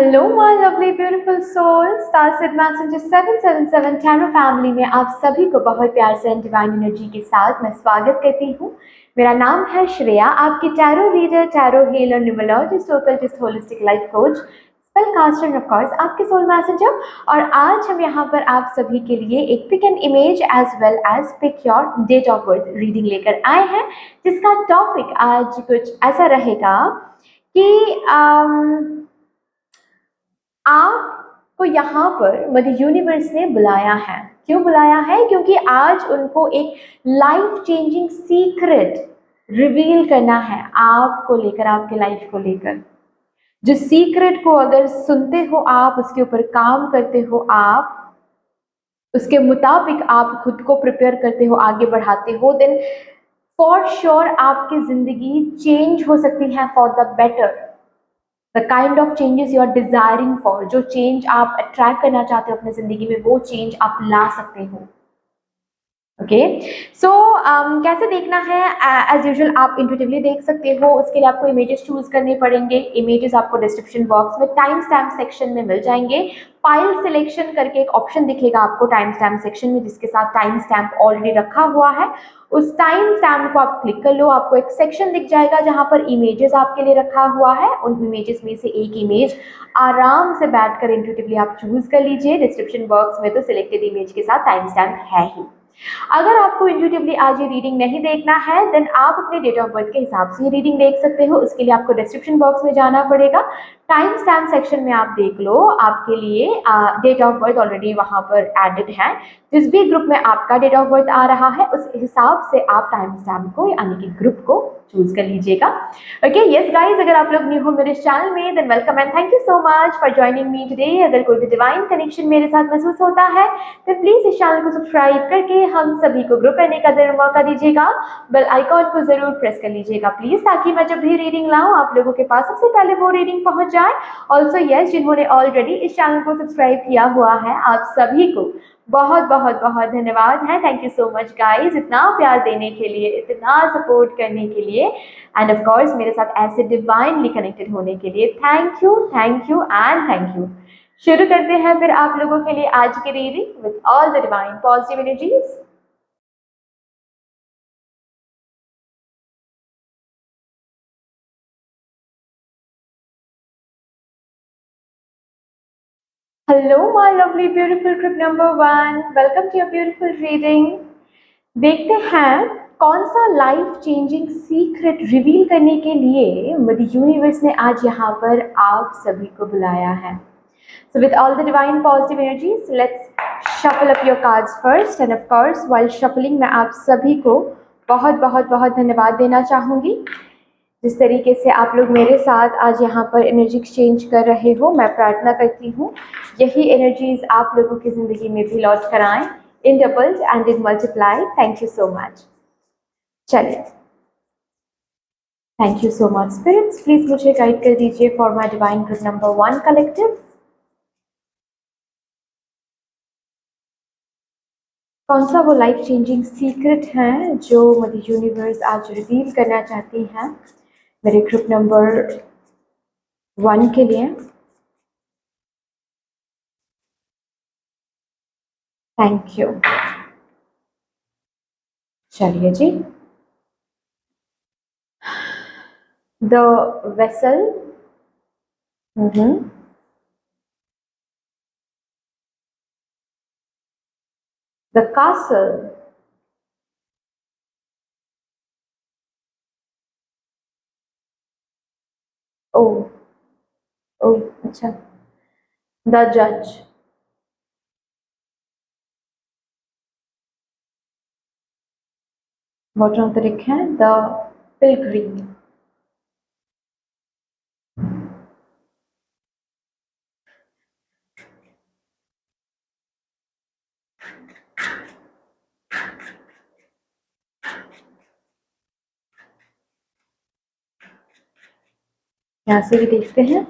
Hello my lovely beautiful soul star said messenger 777 tarot family में आप सभी को बहुत प्यार से एंड डिवाइन एनर्जी के साथ मैं स्वागत करती हूँ। मेरा नाम है श्रेया, आपकी tarot reader, tarot healer, numerologist, occultist, holistic life coach, spell caster and of course आपके सोल मैसेंजर। और आज हम यहाँ पर आप सभी के लिए एक pick and image as well as pick your date of birth reading लेकर आए हैं, जिसका टॉपिक आज कुछ ऐसा रहेगा कि आपको यहाँ पर मदर यूनिवर्स ने बुलाया है। क्यों बुलाया है? क्योंकि आज उनको एक लाइफ चेंजिंग सीक्रेट रिवील करना है आपको लेकर, आपके लाइफ को लेकर। जो सीक्रेट को अगर सुनते हो आप, उसके ऊपर काम करते हो आप, उसके मुताबिक आप खुद को प्रिपेयर करते हो, आगे बढ़ाते हो, देन फॉर श्योर आपकी जिंदगी चेंज हो सकती है for the better. The kind of changes you are desiring for, जो चेंज आप अट्रैक्ट करना चाहते हो अपनी जिंदगी में, वो चेंज आप ला सकते हो। ओके, सो कैसे देखना है? एज यूजुअल आप इंट्यूटिवली देख सकते हो। उसके लिए आपको इमेजेस चूज करने पड़ेंगे। इमेजेस आपको डिस्क्रिप्शन बॉक्स में टाइम स्टैम्प सेक्शन में मिल जाएंगे। फाइल सिलेक्शन करके एक ऑप्शन दिखेगा आपको टाइम स्टैम्प सेक्शन में, जिसके साथ टाइम स्टैम्प ऑलरेडी रखा हुआ है। उस टाइम स्टैम्प को आप क्लिक कर लो, आपको एक सेक्शन दिख जाएगा जहां पर इमेजेस आपके लिए रखा हुआ है। उन इमेजेस में से एक इमेज आराम से बैठकर इंट्यूटिवली आप चूज कर लीजिए। डिस्क्रिप्शन बॉक्स में तो सिलेक्टेड इमेज के साथ टाइम स्टैम्प है ही। अगर आपको इंट्यूटिवली आज ये रीडिंग नहीं देखना है, देन आप अपने डेट ऑफ बर्थ के हिसाब से ये रीडिंग देख सकते हो। उसके लिए आपको डिस्क्रिप्शन बॉक्स में जाना पड़ेगा। टाइम स्टैम्प सेक्शन में आप देख लो, आपके लिए डेट ऑफ बर्थ ऑलरेडी वहां पर एडेड है। जिस भी ग्रुप में आपका डेट ऑफ बर्थ आ रहा है, उस हिसाब से आप टाइम स्टैम्प को यानी कि ग्रुप को चूज कर लीजिएगा। ओके, यस गाइज, अगर आप लोग न्यू हो मेरे चैनल में, than welcome and thank you so much for joining me today. अगर कोई भी डिवाइन कनेक्शन मेरे साथ महसूस होता है, तो प्लीज इस चैनल को सब्सक्राइब करके हम सभी को ग्रुप करने का जरूर मौका दीजिएगा। बेल आइकॉन को जरूर प्रेस कर लीजिएगा प्लीज, ताकि मैं जब भी रीडिंग लाऊं आप लोगों के पास सबसे पहले वो रीडिंग पहुंच जाए। ऑल्सो यस, जिन्होंने ऑलरेडी इस चैनल को सब्सक्राइब किया हुआ है, आप सभी को बहुत बहुत बहुत धन्यवाद है। Thank you so much guys, इतना प्यार देने के लिए, इतना सपोर्ट करने के लिए, एंड ऑफ कोर्स मेरे साथ ऐसे डिवाइनली कनेक्टेड होने के लिए thank you and thank you. शुरू करते हैं फिर आप लोगों के लिए आज की reading with all the divine positive energies. Hello my lovely beautiful group number 1, welcome to your beautiful reading. देखते हैं कौन सा लाइफ चेंजिंग सीक्रेट रिवील करने के लिए मदर यूनिवर्स ने आज यहाँ पर आप सभी को बुलाया है। So with all the divine positive energies, let's shuffle up your cards first, and of course while shuffling मैं आप सभी को बहुत बहुत बहुत धन्यवाद देना चाहूँगी। जिस तरीके से आप लोग मेरे साथ आज यहाँ पर एनर्जी एक्सचेंज कर रहे हो, मैं प्रार्थना करती हूँ यही एनर्जीज आप लोगों की ज़िंदगी में भी लौट कर आएँ in doubles and in multiply. Thank you so much. चलिए, thank you so much spirits, please मुझे गाइड कर दीजिए for my divine group number 1 collective. कौन सा वो लाइफ चेंजिंग सीक्रेट है जो मदर यूनिवर्स आज रिवील करना चाहती हैं मेरे ग्रुप नंबर 1 के लिए। Thank you. चलिए जी, द वेसल, द कासल, ओ ओ अच्छा, द जज, बॉटम ऑफ द डेक है द पिलग्रिम। यहाँ से भी देखते हैं।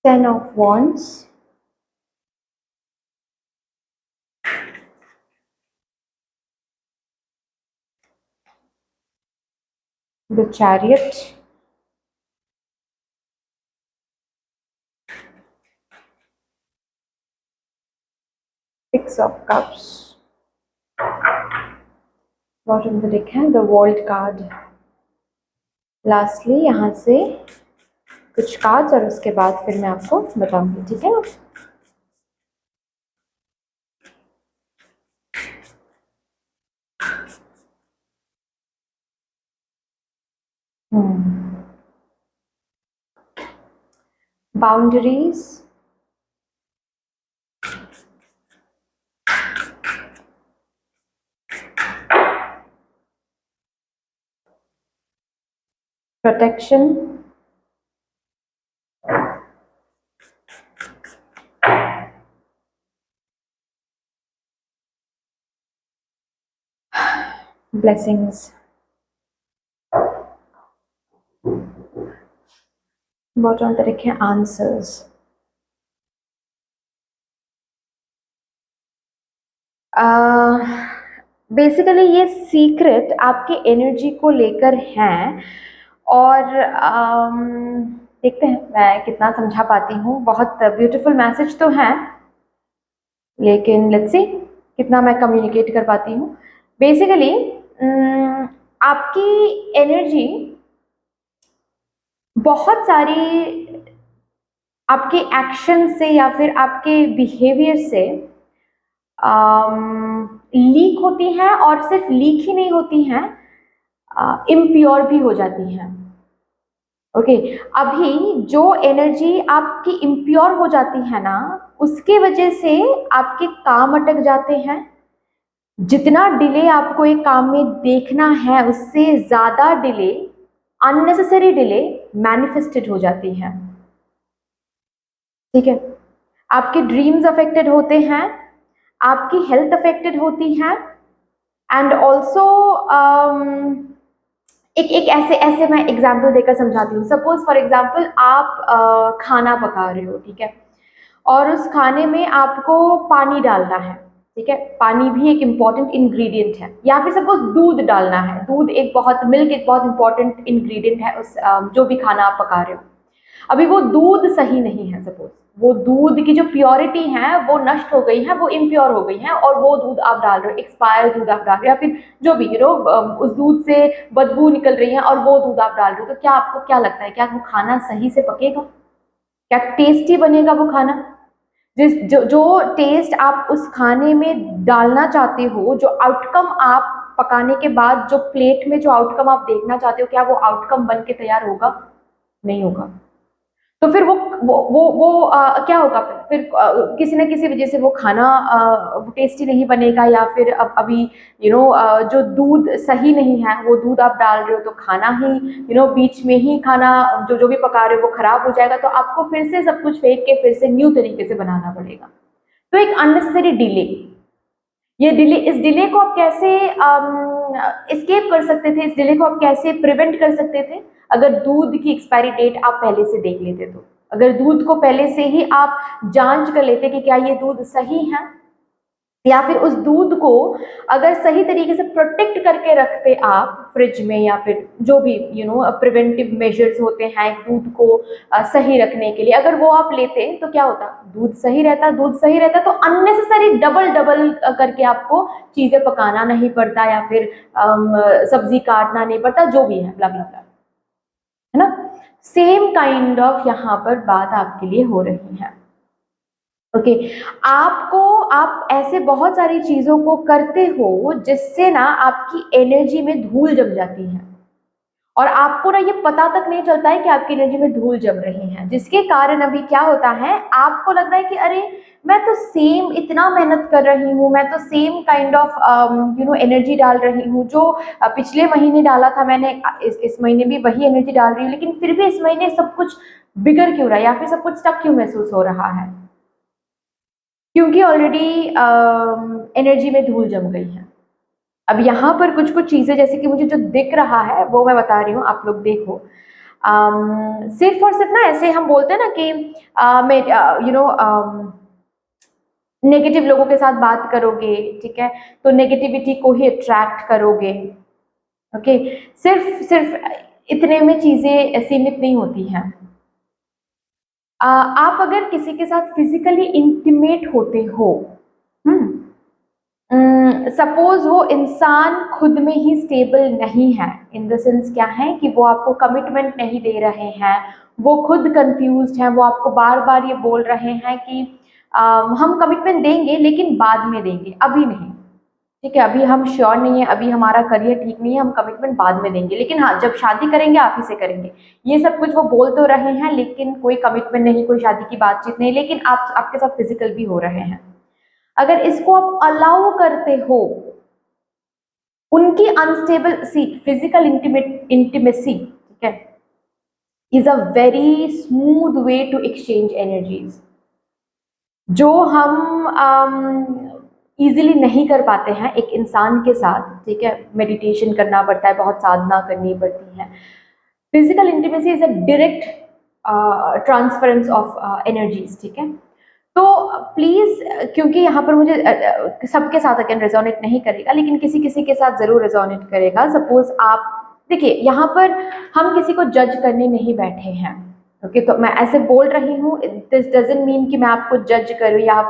10 of Wands, the Chariot, Six of Cups, bottom पे देखा है द वर्ल्ड कार्ड। लास्टली यहाँ से कुछ कार्ड्स और उसके बाद फिर मैं आपको बताऊंगी, ठीक है। बाउंड्रीज, प्रोटेक्शन, ब्लेसिंग्स, बॉटम पे लिखे आंसर्स। बेसिकली ये सीक्रेट आपके एनर्जी को लेकर हैं और देखते हैं मैं कितना समझा पाती हूँ। बहुत ब्यूटीफुल मैसेज तो है, लेकिन लेट्स सी कितना मैं कम्युनिकेट कर पाती हूँ। बेसिकली आपकी एनर्जी बहुत सारी आपके एक्शन से या फिर आपके बिहेवियर से लीक होती हैं, और सिर्फ लीक ही नहीं होती हैं, इम्प्योर भी हो जाती हैं। ओके, अभी जो एनर्जी आपकी इम्प्योर हो जाती है ना, उसके वजह से आपके काम अटक जाते हैं। जितना डिले आपको एक काम में देखना है उससे ज्यादा डिले, अननेसेसरी डिले मैनिफेस्टेड हो जाती है, ठीक है। आपके ड्रीम्स अफेक्टेड होते हैं, आपकी हेल्थ अफेक्टेड होती है, एंड ऑल्सो एक एक ऐसे ऐसे मैं एग्जाम्पल देकर समझाती हूँ। सपोज फॉर एग्जाम्पल आप खाना पका रहे हो, ठीक है, और उस खाने में आपको पानी डालना है, ठीक है। पानी भी एक इम्पॉर्टेंट इंग्रेडिएंट है, या फिर सपोज दूध डालना है। दूध एक बहुत, मिल्क एक बहुत इंपॉर्टेंट इंग्रेडिएंट है उस जो भी खाना आप पका रहे हो। अभी वो दूध सही नहीं है, सपोज वो दूध की जो प्योरिटी है वो नष्ट हो गई है, वो इम्प्योर हो गई है, और वो दूध आप डाल रहे हो, एक्सपायर दूध आप डाल रहे हो, या फिर जो भी उस दूध से बदबू निकल रही है और वो दूध आप डाल रहे हो, तो क्या आपको क्या लगता है, क्या वो खाना सही से पकेगा? क्या टेस्टी बनेगा वो खाना? जो टेस्ट आप उस खाने में डालना चाहते हो, जो आउटकम आप पकाने के बाद जो प्लेट में जो आउटकम आप देखना चाहते हो, क्या वो आउटकम बन के तैयार होगा? नहीं होगा। तो फिर क्या होगा? फिर किसी न किसी वजह से वो खाना टेस्टी नहीं बनेगा, या फिर अब अभी जो दूध सही नहीं है वो दूध आप डाल रहे हो, तो खाना ही बीच में ही खाना जो जो भी पका रहे हो वो खराब हो जाएगा, तो आपको फिर से सब कुछ फेंक के फिर से न्यू तरीके से बनाना पड़ेगा। तो एक अननेसेसरी डिले, ये डिले, इस डिले को आप कैसे एस्केप कर सकते थे? इस डिले को आप कैसे प्रिवेंट कर सकते थे? अगर दूध की एक्सपायरी डेट आप पहले से देख लेते तो, अगर दूध को पहले से ही आप जांच कर लेते कि क्या ये दूध सही है, या फिर उस दूध को अगर सही तरीके से प्रोटेक्ट करके रखते आप फ्रिज में, या फिर जो भी प्रिवेंटिव मेजर्स होते हैं दूध को सही रखने के लिए, अगर वो आप लेते तो क्या होता? दूध सही रहता, दूध सही रहता तो अननेसेसरी डबल डबल करके आपको चीजें पकाना नहीं पड़ता, या फिर सब्जी काटना नहीं पड़ता, जो भी है ब्ला ब्ला ब्ला, है ना। सेम काइंड ऑफ यहाँ पर बात आपके लिए हो रही है। ओके, आप ऐसे बहुत सारी चीजों को करते हो जिससे ना आपकी एनर्जी में धूल जम जाती है, और आपको ना ये पता तक नहीं चलता है कि आपकी एनर्जी में धूल जम रही है, जिसके कारण अभी क्या होता है, आपको लग रहा है कि अरे मैं तो सेम इतना मेहनत कर रही हूँ, मैं तो सेम काइंड ऑफ एनर्जी डाल रही हूँ जो पिछले महीने डाला था मैंने, इस महीने भी वही एनर्जी डाल रही हूँ, लेकिन फिर भी इस महीने सब कुछ बिगड़ क्यों रहा है, या फिर सब कुछ स्टक क्यों महसूस हो रहा है? क्योंकि ऑलरेडी एनर्जी में धूल जम गई है। अब यहाँ पर कुछ कुछ चीजें जैसे कि मुझे जो दिख रहा है वो मैं बता रही हूँ, आप लोग देखो। सिर्फ और सिर्फ ना ऐसे हम बोलते हैं ना कि नेगेटिव लोगों के साथ बात करोगे, ठीक है, तो नेगेटिविटी को ही अट्रैक्ट करोगे। ओके, सिर्फ सिर्फ इतने में चीजें सीमित नहीं होती हैं। आप अगर किसी के साथ फिजिकली इंटीमेट होते हो, सपोज वो इंसान खुद में ही स्टेबल नहीं है, इन द सेंस क्या है कि वो आपको कमिटमेंट नहीं दे रहे हैं, वो खुद कंफ्यूज्ड हैं, वो आपको बार बार ये बोल रहे हैं कि हम कमिटमेंट देंगे लेकिन बाद में देंगे, अभी नहीं, ठीक है, अभी हम श्योर नहीं है, अभी हमारा करियर ठीक नहीं है, हम कमिटमेंट बाद में देंगे, लेकिन हाँ जब शादी करेंगे आप ही से करेंगे, ये सब कुछ वो बोल तो रहे हैं लेकिन कोई कमिटमेंट नहीं, कोई शादी की बातचीत नहीं, लेकिन आप आपके साथ फिजिकल भी हो रहे हैं। अगर इसको आप अलाउ करते हो, उनकी अनस्टेबल सी फिजिकल इंटीमेसी, ठीक है, is a very smooth way to exchange energies, जो हम इजीली नहीं कर पाते हैं एक इंसान के साथ, ठीक है, मेडिटेशन करना पड़ता है, बहुत साधना करनी पड़ती है। Physical intimacy is a direct transference of energies, ठीक है। तो प्लीज, क्योंकि यहाँ पर मुझे सबके साथ अगेन रेजोनेट नहीं करेगा, लेकिन किसी किसी के साथ जरूर रेजोनेट करेगा। सपोज आप देखिए, यहाँ पर हम किसी को जज करने नहीं बैठे हैं, ओके, तो मैं ऐसे बोल रही हूँ, दिस डजंट मीन कि मैं आपको जज करूँ, या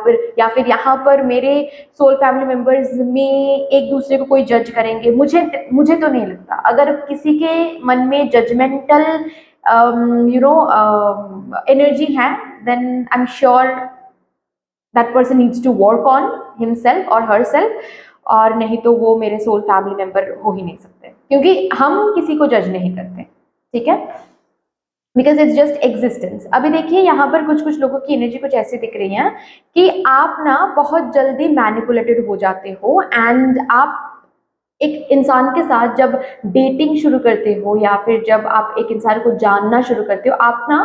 फिर यहाँ पर मेरे सोल फैमिली मेंबर्स में एक दूसरे को कोई जज करेंगे, मुझे तो नहीं लगता। अगर किसी के मन में जजमेंटल एनर्जी है, then I am sure that person needs to work on himself और हरसेल्फ, और नहीं तो वो मेरे सोल फैमिली मेंबर हो ही नहीं सकते, क्योंकि हम किसी को जज नहीं करते, ठीक है, बिकॉज इट्स जस्ट एग्जिस्टेंस। अभी देखिए यहाँ पर कुछ कुछ लोगों की एनर्जी कुछ ऐसी दिख रही है कि आप ना बहुत जल्दी मैनिपुलेटेड हो जाते हो, एंड आप एक इंसान के साथ जब डेटिंग शुरू करते हो या फिर जब आप एक इंसान को जानना शुरू करते हो, आप ना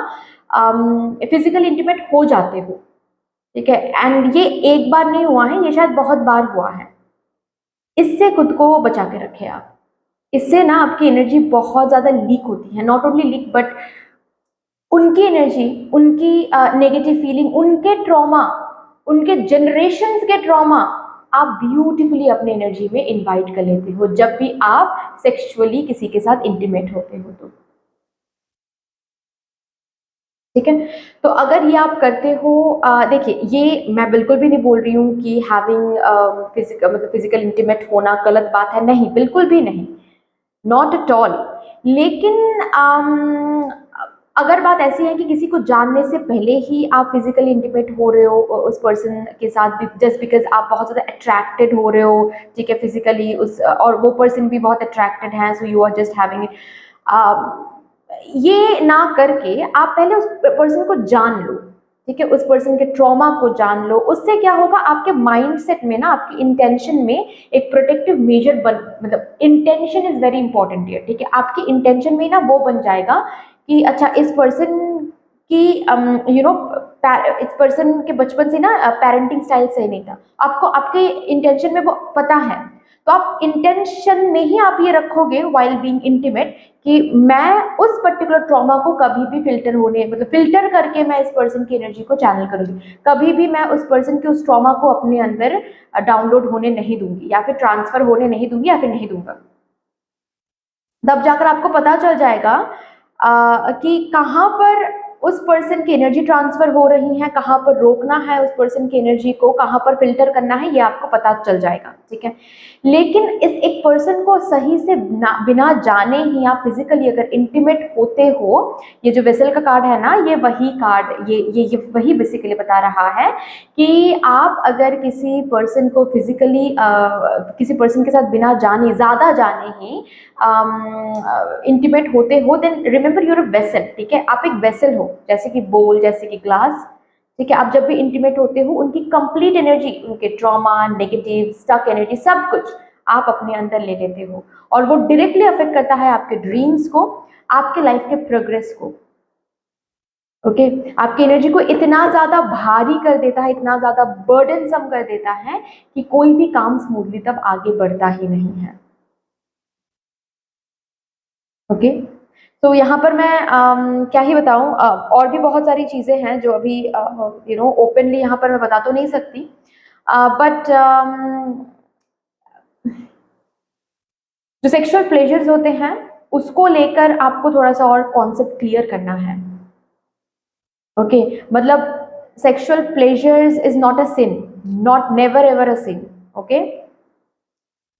फिजिकल इंटीमेट हो जाते हो, ठीक है, एंड ये एक बार नहीं हुआ है, ये शायद बहुत बार हुआ है। इससे खुद को बचा के रखे आप, इससे ना आपकी एनर्जी बहुत ज्यादा लीक होती है, नॉट ओनली लीक बट उनकी एनर्जी, उनकी नेगेटिव फीलिंग, उनके ट्रॉमा, उनके जनरेशन्स के ट्रॉमा आप ब्यूटीफुली अपने एनर्जी में इनवाइट कर लेते हो जब भी आप सेक्सुअली किसी के साथ इंटीमेट होते हो, तो ठीक है। तो अगर ये आप करते हो, देखिए, ये मैं बिल्कुल भी नहीं बोल रही हूँ कि हैविंग फिजिकल इंटीमेट होना गलत बात है, नहीं, बिल्कुल भी नहीं, नॉट एट ऑल। लेकिन अगर बात ऐसी है कि किसी को जानने से पहले ही आप फिजिकली इंटीमेट हो रहे हो उस पर्सन के साथ, जस्ट बिकॉज आप बहुत ज़्यादा अट्रैक्टेड हो रहे हो, ठीक है, फिजिकली उस, और वो पर्सन भी बहुत अट्रैक्टेड है, so you are just having it, ये ना करके आप पहले उस पर्सन को जान लो, ठीक है, उस पर्सन के ट्रॉमा को जान लो। उससे क्या होगा, आपके माइंडसेट में ना, आपकी इंटेंशन में एक प्रोटेक्टिव मेजर बन, मतलब इंटेंशन इज वेरी इंपॉर्टेंट है, ठीक है, आपकी इंटेंशन में ना वो बन जाएगा कि अच्छा, इस पर्सन की इस पर्सन के बचपन से ना पेरेंटिंग स्टाइल सही नहीं था, आपको आपके इंटेंशन में वो पता है, तो आप इंटेंशन में ही आप ये रखोगे वाइल बीइंग इंटीमेट कि मैं उस पर्टिकुलर ट्रॉमा को कभी भी फिल्टर करके मैं इस पर्सन की एनर्जी को चैनल करूंगी, कभी भी मैं उस पर्सन के उस ट्रॉमा को अपने अंदर डाउनलोड होने नहीं दूंगी, या फिर ट्रांसफर होने नहीं दूंगी, या फिर नहीं दूंगा। तब जाकर आपको पता चल जाएगा कि कहाँ पर उस पर्सन की एनर्जी ट्रांसफर हो रही है, कहाँ पर रोकना है उस पर्सन की एनर्जी को, कहाँ पर फिल्टर करना है, ये आपको पता चल जाएगा, ठीक है। लेकिन इस एक पर्सन को सही से बिना जाने ही आप फिजिकली अगर इंटीमेट होते हो, ये जो वेसल का कार्ड है ना, ये वही कार्ड, ये वही बेसिकली बता रहा है कि आप अगर किसी पर्सन को फिजिकली किसी पर्सन के साथ बिना जाने, ज़्यादा जाने ही इंटीमेट होते हो, then remember your a vessel, ठीक है, आप एक वेसल हो, जैसे कि बोल, जैसे कि ग्लास, ठीक है। आप जब भी इंटीमेट होते हो, उनकी कंप्लीट एनर्जी, उनके ट्रॉमा, नेगेटिव स्टक एनर्जी, सब कुछ आप अपने अंदर ले लेते हो, और वो डायरेक्टली अफेक्ट करता है आपके ड्रीम्स को, आपके लाइफ के प्रोग्रेस को, ओके आपकी एनर्जी को इतना ज्यादा भारी कर देता है, इतना ज्यादा बर्डनसम कर देता है कि कोई भी काम स्मूथली तब आगे बढ़ता ही नहीं है, ओके। तो यहाँ पर मैं क्या ही बताऊँ, और भी बहुत सारी चीज़ें हैं जो अभी ओपनली यहाँ पर मैं बता तो नहीं सकती, बट जो सेक्सुअल प्लेजर्स होते हैं उसको लेकर आपको थोड़ा सा और कॉन्सेप्ट क्लियर करना है। ओके, मतलब sexual pleasures is not a sin, not never ever a sin. Okay,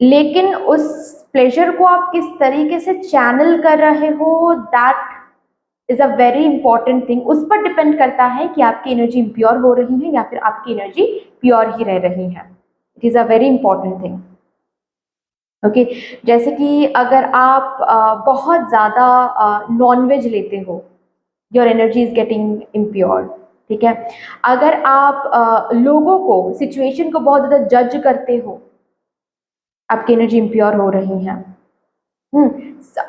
लेकिन उस प्लेजर को आप किस तरीके से चैनल कर रहे हो, that is a very important thing. उस पर डिपेंड करता है कि आपकी एनर्जी इम्प्योर हो रही है या फिर आपकी एनर्जी प्योर ही रह रही है। It is a very important thing. Okay, जैसे कि अगर आप बहुत ज़्यादा नॉनवेज लेते हो, your energy is getting impure. ठीक है, अगर आप लोगों को, सिचुएशन को बहुत ज़्यादा जज करते हो, आपकी एनर्जी इम्प्योर हो रही है।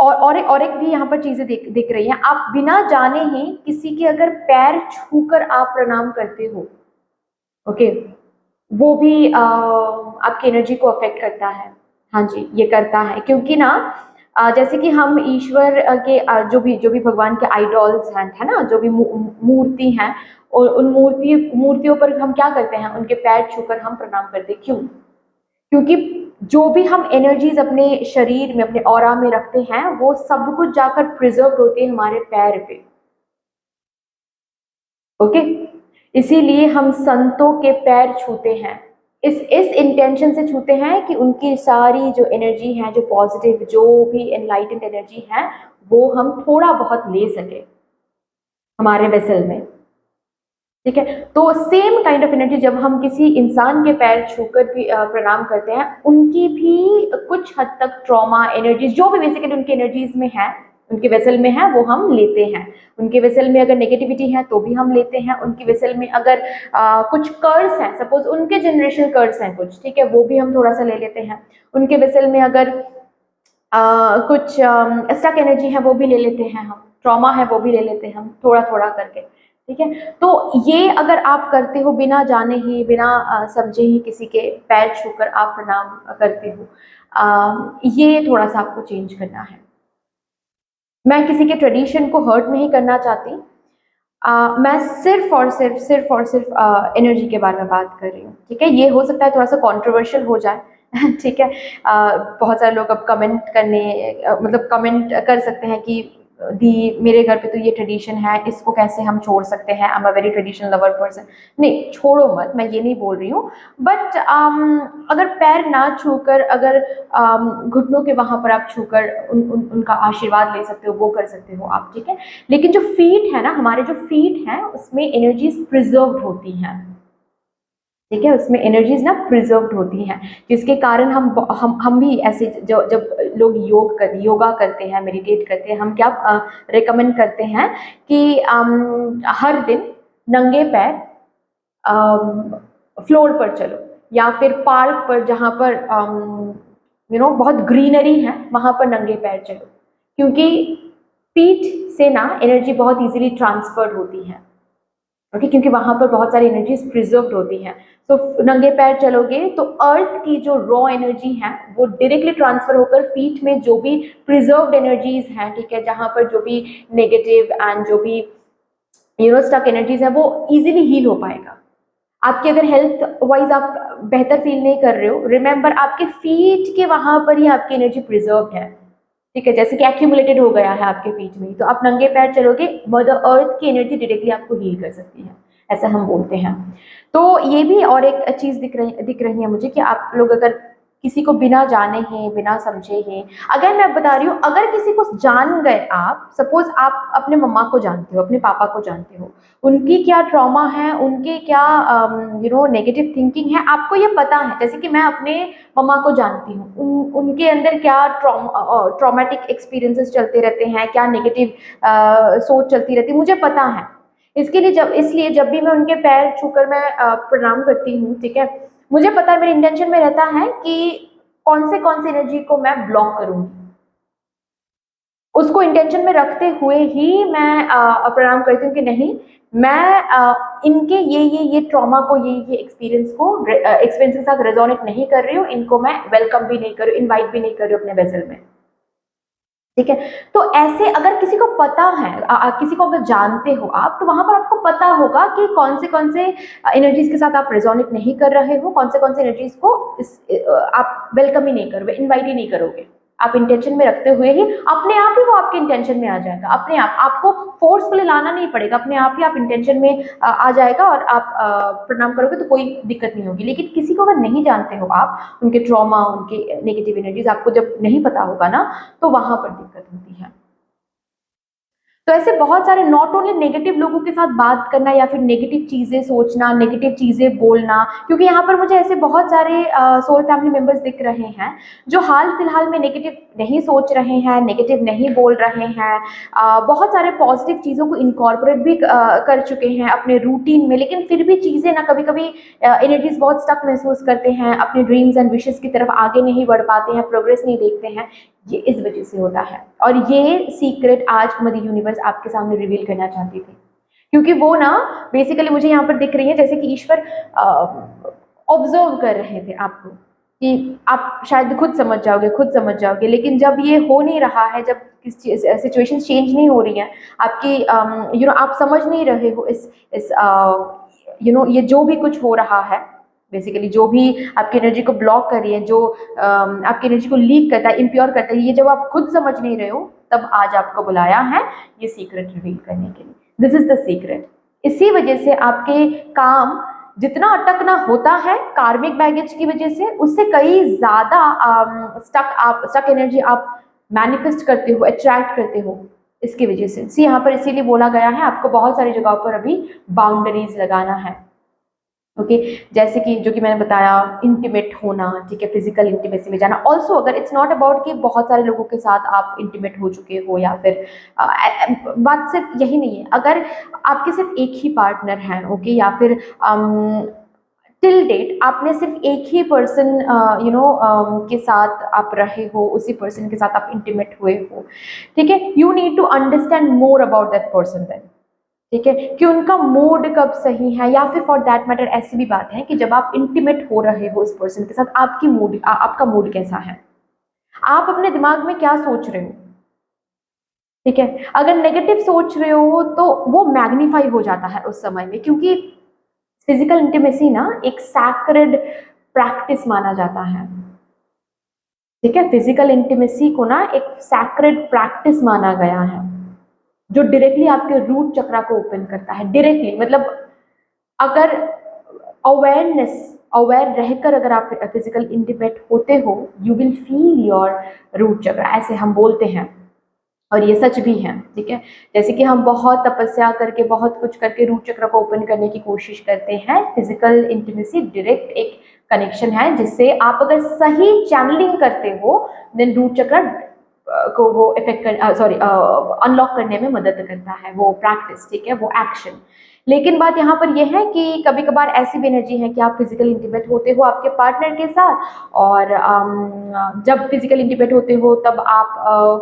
और एक भी यहाँ पर चीजें दिख रही हैं। आप बिना जाने ही किसी के अगर पैर छूकर आप प्रणाम करते हो, ओके, वो भी आपकी एनर्जी को अफेक्ट करता है। हाँ जी, ये करता है, क्योंकि ना जैसे कि हम ईश्वर के जो भी भगवान के आइडॉल्स हैं, है ना, जो भी मूर्ति हैं, और उन मूर्तियों पर हम क्या करते हैं, उनके पैर छूकर हम प्रणाम करते हैं। क्यों? क्योंकि जो भी हम एनर्जीज अपने शरीर में, अपने ऑरा में रखते हैं, वो सब कुछ जाकर प्रिजर्व होते हैं हमारे पैर पे। ओके, इसीलिए हम संतों के पैर छूते हैं, इस इंटेंशन से छूते हैं कि उनकी सारी जो एनर्जी है, जो पॉजिटिव, जो भी एनलाइटेंड एनर्जी है, वो हम थोड़ा बहुत ले सके हमारे वेसल में। ठीक है, तो सेम काइंड ऑफ एनर्जी जब हम किसी इंसान के पैर छूकर भी प्रणाम करते हैं, उनकी भी कुछ हद तक ट्रॉमा एनर्जीज, जो भी बेसिकली उनकी एनर्जीज में है, उनके वेसल में है, वो हम लेते हैं। उनके वेसल में अगर नेगेटिविटी है तो भी हम लेते हैं। उनके वेसल में अगर कुछ कर्स हैं, सपोज उनके जनरेशनल कर्स हैं कुछ, ठीक है, वो भी हम थोड़ा सा ले लेते हैं। उनके वेसल में अगर कुछ स्टक एनर्जी है, वो भी ले लेते हैं हम। ट्रॉमा है, वो भी ले लेते हैं हम, थोड़ा थोड़ा करके। ठीक है, तो ये अगर आप करते हो बिना जाने ही, बिना समझे ही किसी के पैर छूकर आप प्रणाम करते हो, ये थोड़ा सा आपको चेंज करना है। मैं किसी के ट्रेडिशन को हर्ट नहीं करना चाहती। मैं सिर्फ और सिर्फ एनर्जी के बारे में बात कर रही हूँ। ठीक है, ये हो सकता है थोड़ा सा कंट्रोवर्शियल हो जाए। ठीक है, बहुत सारे लोग अब मतलब कमेंट कर सकते हैं कि दी, मेरे घर पे तो ये ट्रेडिशन है, इसको कैसे हम छोड़ सकते हैं, I am a very traditional lover person. नहीं, छोड़ो मत, मैं ये नहीं बोल रही हूँ, बट अगर पैर ना छूकर, अगर घुटनों के वहाँ पर आप छूकर उनका आशीर्वाद ले सकते हो, वो कर सकते हो आप। ठीक है, लेकिन जो फीट है ना, हमारे जो फीट हैं, उसमें एनर्जीज प्रिजर्व्ड होती हैं। ठीक है, उसमें एनर्जीज ना प्रिजर्व्ड होती हैं, जिसके कारण हम भी ऐसे, जब लोग योगा करते हैं, मेडिटेट करते हैं, हम क्या रिकमेंड करते हैं कि हर दिन नंगे पैर फ्लोर पर चलो, या फिर पार्क पर जहाँ पर बहुत ग्रीनरी है, वहाँ पर नंगे पैर चलो, क्योंकि पीठ से ना एनर्जी बहुत इजीली ट्रांसफर्ड होती है। ओके, क्योंकि वहाँ पर बहुत सारी एनर्जीज प्रिजर्व्ड होती हैं। तो नंगे पैर चलोगे तो अर्थ की जो रॉ एनर्जी है, वो डायरेक्टली ट्रांसफर होकर फीट में जो भी प्रिजर्व्ड एनर्जीज हैं, ठीक है, जहाँ पर जो भी नेगेटिव एंड जो भी स्टक एनर्जीज है, वो इजीली हील हो पाएगा। आपकी अगर हेल्थ वाइज आप बेहतर फील नहीं कर रहे हो, रिमेंबर आपके फीट के वहां पर ही आपकी एनर्जी प्रिजर्व्ड है। ठीक है, जैसे कि एक्यूमुलेटेड हो गया है आपके फीट में, तो आप नंगे पैर चलोगे, मदर अर्थ की एनर्जी डायरेक्टली आपको हील कर सकती है, ऐसा हम बोलते हैं। तो ये भी और एक चीज दिख रही है मुझे, कि आप लोग अगर किसी को बिना जाने ही, बिना समझे ही, अगर मैं बता रही हूँ, अगर किसी को जान गए आप, सपोज आप अपने मम्मा को जानते हो, अपने पापा को जानते हो, उनकी क्या ट्रॉमा है, उनके क्या नेगेटिव थिंकिंग है, आपको ये पता है। जैसे कि मैं अपने मम्मा को जानती हूँ, उनके अंदर क्या ट्रॉमेटिक एक्सपीरियंसेस चलते रहते हैं, क्या नेगेटिव सोच चलती रहती है, मुझे पता है। इसलिए जब भी मैं उनके पैर छूकर मैं प्रणाम करती हूँ, ठीक है, मुझे पता है, मेरे इंटेंशन में रहता है कि कौन से एनर्जी को मैं ब्लॉक करूंगी, उसको इंटेंशन में रखते हुए ही मैं प्रणाम करती हूँ कि नहीं, मैं इनके ये ट्रॉमा को, ये एक्सपीरियंस के साथ रेजोनेट नहीं कर रही हूँ, इनको मैं वेलकम भी नहीं कर रही हूँ, इनवाइट भी नहीं कर रही हूँ अपने वेसल में। ठीक है। तो ऐसे अगर किसी को पता है, किसी को अगर जानते हो आप, तो वहां पर आपको पता होगा कि कौन से एनर्जीज के साथ आप रेजोनेट नहीं कर रहे हो, कौन से एनर्जीज को आप वेलकम ही नहीं करोगे, इनवाइट ही नहीं करोगे। आप इंटेंशन में रखते हुए ही अपने आप ही वो आपके इंटेंशन में आ जाएगा, अपने आप आपको फोर्सफुली लाना नहीं पड़ेगा, अपने आप ही आप इंटेंशन में आ जाएगा और आप प्रणाम करोगे तो कोई दिक्कत नहीं होगी। लेकिन किसी को अगर नहीं जानते हो आप, उनके ट्रॉमा, उनके नेगेटिव एनर्जीज आपको जब नहीं पता होगा ना, तो वहां पर दिक्कत होती है। तो ऐसे बहुत सारे, नॉट ओनली नेगेटिव लोगों के साथ बात करना या फिर नेगेटिव चीजें सोचना, नेगेटिव चीजें बोलना, क्योंकि यहाँ पर मुझे ऐसे बहुत सारे सोल फैमिली मेंबर्स दिख रहे हैं जो हाल फिलहाल में नेगेटिव नहीं सोच रहे हैं, नेगेटिव नहीं बोल रहे हैं, बहुत सारे पॉजिटिव चीजों को इनकॉर्पोरेट भी कर चुके हैं अपने रूटीन में, लेकिन फिर भी चीजें ना कभी कभी एनर्जीज बहुत स्टक महसूस करते हैं, अपने ड्रीम्स एंड विशेस की तरफ आगे नहीं बढ़ पाते हैं, प्रोग्रेस नहीं देखते हैं। ये इस वजह से होता है, और ये सीक्रेट आज मदर यूनिवर्स आपके सामने रिवील करना चाहती थी, क्योंकि वो ना बेसिकली मुझे यहाँ पर दिख रही है जैसे कि ईश्वर ऑब्जर्व कर रहे थे आपको, कि आप शायद खुद समझ जाओगे, खुद समझ जाओगे, लेकिन जब ये हो नहीं रहा है, जब सिचुएशन चेंज नहीं हो रही है आपकी, आप समझ नहीं रहे हो इस ये जो भी कुछ हो रहा है, बेसिकली जो भी आपकी एनर्जी को ब्लॉक कर रही है, जो आपकी एनर्जी को लीक करता है, इम्प्योर करता है, ये जब आप खुद समझ नहीं रहे हो, तब आज आपको बुलाया है ये सीक्रेट रिवील करने के लिए। This is the secret. इसी वजह से आपके काम जितना अटकना होता है कार्मिक बैगेज की वजह से, उससे कई ज्यादा स्टक एनर्जी आप मैनिफेस्ट करते हो, अट्रैक्ट करते हो इसकी वजह से। यहाँ पर इसीलिए बोला गया है आपको बहुत सारी जगहों पर अभी बाउंड्रीज लगाना है। ओके जैसे कि जो कि मैंने बताया, इंटीमेट होना, ठीक है, फिजिकल इंटीमेसी में जाना। ऑल्सो अगर इट्स नॉट अबाउट कि बहुत सारे लोगों के साथ आप इंटीमेट हो चुके हो, या फिर बात सिर्फ यही नहीं है, अगर आपके सिर्फ एक ही पार्टनर है, ओके, या फिर टिल डेट आपने सिर्फ एक ही पर्सन के साथ आप रहे हो, उसी पर्सन के साथ आप इंटीमेट हुए हो, ठीक है, you need to understand more about that person then, ठीक है, कि उनका मूड कब सही है, या फिर फॉर दैट मैटर ऐसी भी बात है कि जब आप इंटीमेट हो रहे हो उस पर्सन के साथ, आपका मूड कैसा है, आप अपने दिमाग में क्या सोच रहे हो, ठीक है। अगर नेगेटिव सोच रहे हो तो वो मैग्नीफाई हो जाता है उस समय में, क्योंकि फिजिकल इंटीमेसी ना एक सैक्रेड प्रैक्टिस माना जाता है, ठीक है, फिजिकल इंटीमेसी को ना एक सैक्रेड प्रैक्टिस माना गया है, जो डायरेक्टली आपके रूट चक्रा को ओपन करता है, डायरेक्टली, मतलब अगर अवेयर रहकर अगर आप फिजिकल इंटीमेट होते हो, you will feel your root chakra, ऐसे हम बोलते हैं, और ये सच भी है, ठीक है। जैसे कि हम बहुत तपस्या करके, बहुत कुछ करके रूट चक्र को ओपन करने की कोशिश करते हैं, फिजिकल इंटीमेसी डायरेक्ट एक कनेक्शन है, जिससे आप अगर सही चैनलिंग करते हो, देन रूट चक्र को वो इफेक्ट कर सॉरी अनलॉक करने में मदद करता है वो प्रैक्टिस, ठीक है, वो एक्शन। लेकिन बात यहाँ पर यह है कि कभी कभार ऐसी भी एनर्जी है कि आप फिजिकल इंटीमेट होते हो आपके पार्टनर के साथ, और जब फिजिकल इंटीमेट होते हो तब आप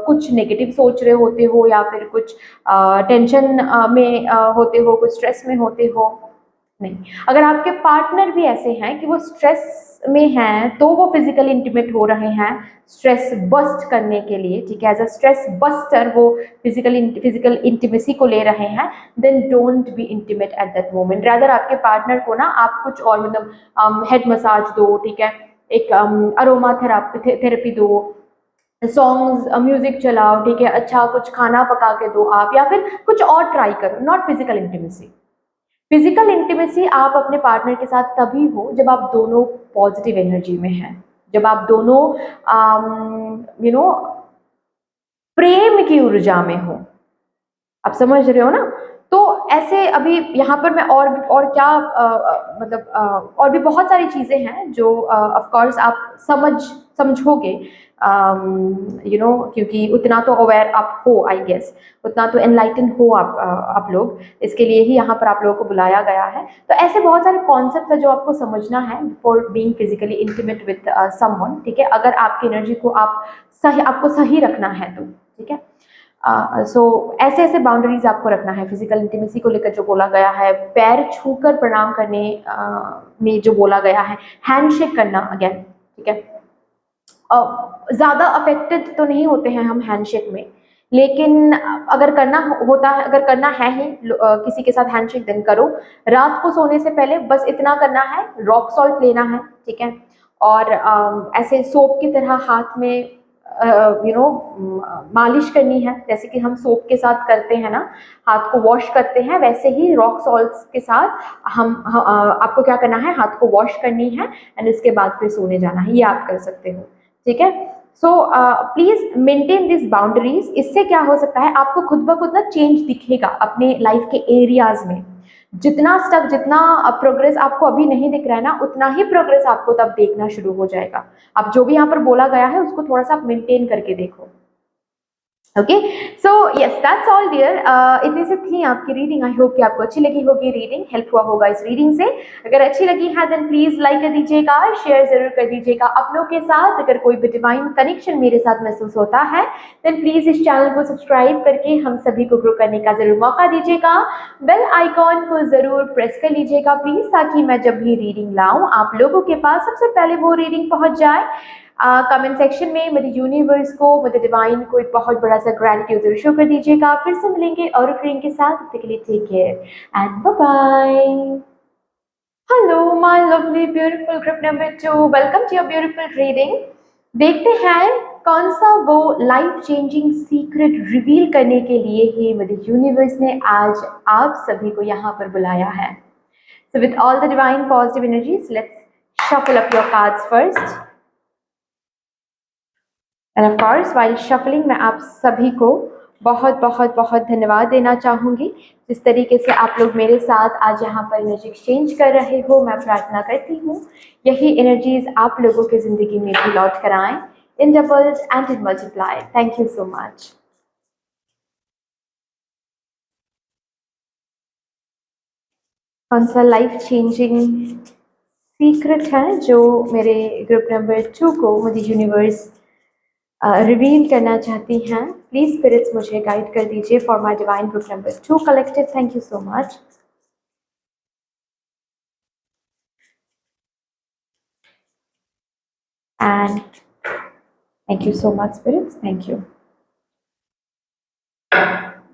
कुछ नेगेटिव सोच रहे होते हो, या फिर कुछ टेंशन में होते हो, कुछ स्ट्रेस में होते हो। नहीं, अगर आपके पार्टनर भी ऐसे हैं कि वो स्ट्रेस में हैं, तो वो फिजिकली इंटीमेट हो रहे हैं स्ट्रेस बस्ट करने के लिए, ठीक है, एज अ स्ट्रेस बस्टर वो फिजिकल इंटीमेसी को ले रहे हैं, then don't be intimate at that moment. Rather आपके पार्टनर को ना आप कुछ और, मतलब हेड मसाज दो, ठीक है, एक अरोमा थेरेपी दो, सॉन्ग्स म्यूजिक चलाओ, ठीक है, अच्छा कुछ खाना पका के दो आप, या फिर कुछ और ट्राई करो, not physical intimacy. Physical intimacy आप अपने पार्टनर के साथ तभी हो जब आप दोनों पॉजिटिव एनर्जी में हैं, जब आप दोनों यू नो प्रेम की ऊर्जा में हो, आप समझ रहे हो ना। तो ऐसे अभी यहाँ पर मैं और क्या और भी बहुत सारी चीजें हैं जो ऑफ कोर्स आप समझोगे, क्योंकि उतना तो अवेयर आप हो, आई गेस उतना तो एनलाइटन हो आप लोग, इसके लिए ही यहाँ पर आप लोगों को बुलाया गया है। तो ऐसे बहुत सारे कॉन्सेप्ट है जो आपको समझना है for being physically intimate with someone, ठीक है, अगर आपकी एनर्जी को आपको सही रखना है तो, ठीक है। सो ऐसे ऐसे बाउंड्रीज आपको रखना है फिजिकल इंटीमेसी को लेकर, जो बोला गया है, पैर छूकर प्रणाम करने में जो बोला गया है, हैंडशेक करना अगेन, ठीक है, ज़्यादा अफेक्टेड तो नहीं होते हैं हम हैंडशेक में, लेकिन अगर करना होता है, अगर करना है ही किसी के साथ हैंडशेक, दिन करो। रात को सोने से पहले बस इतना करना है, रॉक सॉल्ट लेना है, ठीक है, और ऐसे सोप की तरह हाथ में मालिश करनी है, जैसे कि हम सोप के साथ करते हैं ना, हाथ को वॉश करते हैं, वैसे ही रॉक सॉल्ट्स के साथ आपको क्या करना है, हाथ को वॉश करनी है एंड इसके बाद फिर सोने जाना है। ये आप कर सकते हो, ठीक है। So please maintain this boundaries. इससे क्या हो सकता है, आपको खुद ब खुद ना चेंज दिखेगा अपने लाइफ के एरियाज में। जितना स्टक, जितना प्रोग्रेस आपको अभी नहीं दिख रहा है ना, उतना ही प्रोग्रेस आपको तब देखना शुरू हो जाएगा। अब जो भी यहाँ पर बोला गया है उसको थोड़ा सा आप मेंटेन करके देखो। Okay, so yes, that's all dear. इतनी सी थी आपकी रीडिंग। आई होप कि आपको अच्छी लगी होगी रीडिंग, हेल्प हुआ होगा इस रीडिंग से। अगर अच्छी लगी है देन प्लीज लाइक कर दीजिएगा, शेयर जरूर कर दीजिएगा अपनों के साथ। अगर कोई भी डिवाइन कनेक्शन मेरे साथ महसूस होता है देन प्लीज इस चैनल को सब्सक्राइब करके हम सभी को ग्रो करने का जरूर मौका दीजिएगा। बेल आइकॉन को जरूर प्रेस कर लीजिएगा प्लीज, ताकि मैं जब भी रीडिंग लाऊं आप लोगों के पास सबसे पहले वो रीडिंग पहुंच जाए। कमेंट सेक्शन में मेरे यूनिवर्स को, मेरे डिवाइन को एक बहुत बड़ा सा ग्रैटिट्यूड जरूर शो कर दीजिएगा। फिर से मिलेंगे और रीडिंग के साथ, तब तक के लिए take care and bye bye. Hello my lovely beautiful group number 2, welcome to your beautiful reading. देखते हैं कौन सा वो लाइफ चेंजिंग सीक्रेट रिवील करने के लिए ही मेरे यूनिवर्स ने आज आप सभी को यहाँ पर बुलाया है। So with all the divine positive energies, let's shuffle up your cards first. And of course while shuffling मैं आप सभी को बहुत बहुत बहुत धन्यवाद देना चाहूँगी। जिस तरीके से आप लोग मेरे साथ आज यहाँ पर एनर्जी एक्सचेंज कर रहे हो, मैं प्रार्थना करती हूँ यही एनर्जीज आप लोगों की ज़िंदगी में भी लौट कर आएँ in doubles and in multiply. Thank you so much. कौन सा लाइफ चेंजिंग सीक्रेट है जो मेरे ग्रुप नंबर 2 को मुझे यूनिवर्स रिवील करना चाहती हैं? प्लीज स्पिरिट्स मुझे गाइड कर दीजिए for my divine group number 2 collective. Thank you so much. And thank you so much spirits, thank you.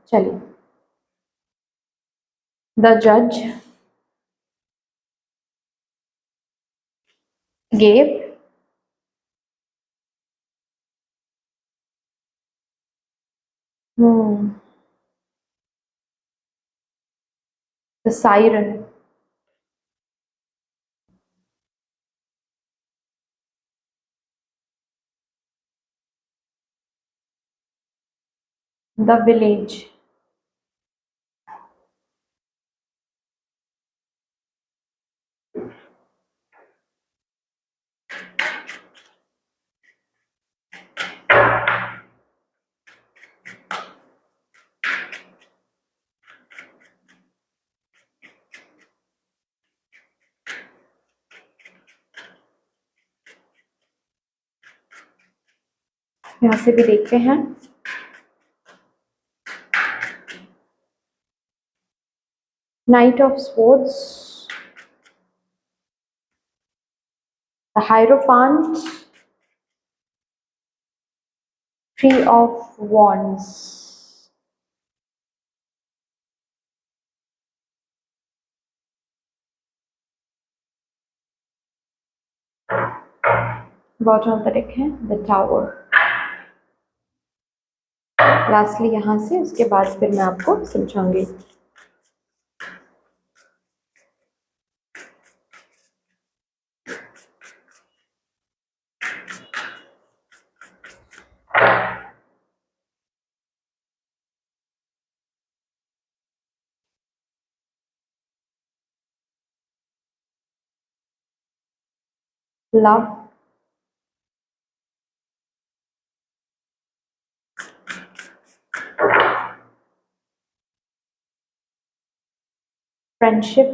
चलिए, द जज gave the siren, the village, यहाँ से भी देखते हैं। Knight of swords, the hierophant, three of wands, bottom पर एक है द टावर। लास्टली यहाँ से, उसके बाद फिर मैं आपको समझाऊंगी। Love, friendship,